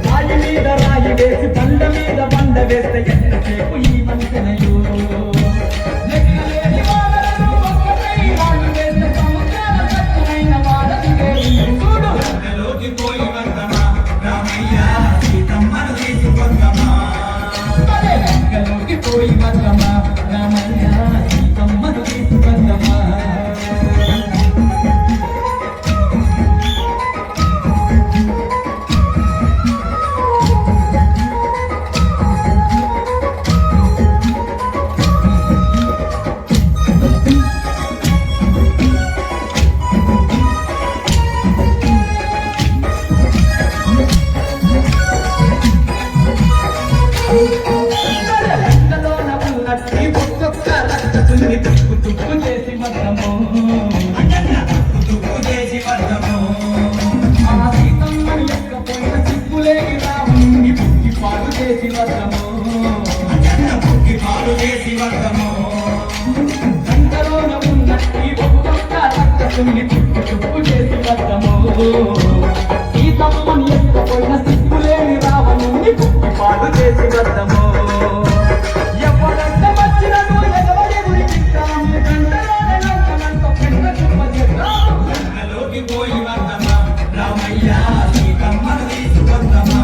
రాయి మీద రాయి వేసి బండ మీద బండ వేస్తే ఎంతసేపు ఈ వంతెనయో పోయి వర్గమా రామయ్య సీతమ్మను తీసుకొద్దమా సీతమ్మని ఎక్కపోయిన సిగ్గులేని రావణుని పాడు చేసి వద్దము ఎవరంటే వచ్చినను ఎగవడి గురించి గంటలోకి పోయి వద్దమా రామయ్య సీతమ్మను తీసుకొద్దమా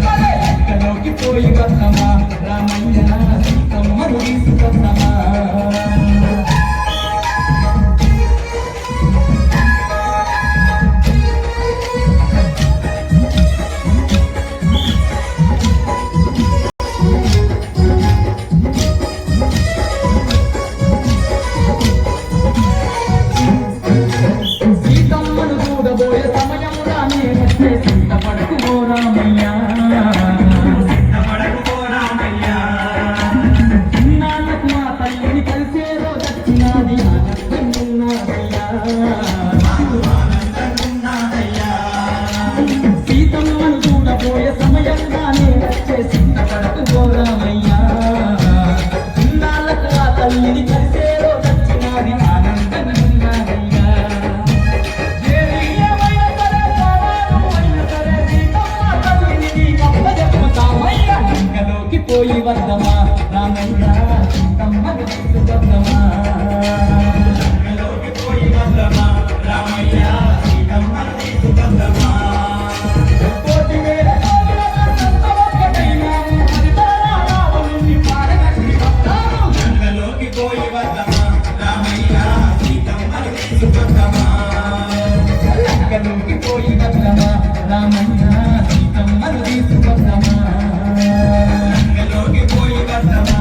గంటలోకి పోయి వద్దమా రామయ్య సీతమ్మను తీసుకొద్దమా సీతమ్మను చూడబోయే సమయంగానే వచ్చేసింద కడకు గోరామయ్యా ఇన్నాళ్ళకు ఆ తల్లిని కలిసే రోజు వచ్చినది ఆనందమయ్యా ఏమైనా సరే అయినా సరే సీతమ్మ తల్లిని గొప్ప చెప్పుతామయ్యా ఇంకలోకి పోయి వద్దమా రామయ్య సీతమ్మ లంకలోకి పోయి వద్దమా రామయ్య సీతమ్మను తీసుకొద్దమా లంకలోకి పోయి వద్దమా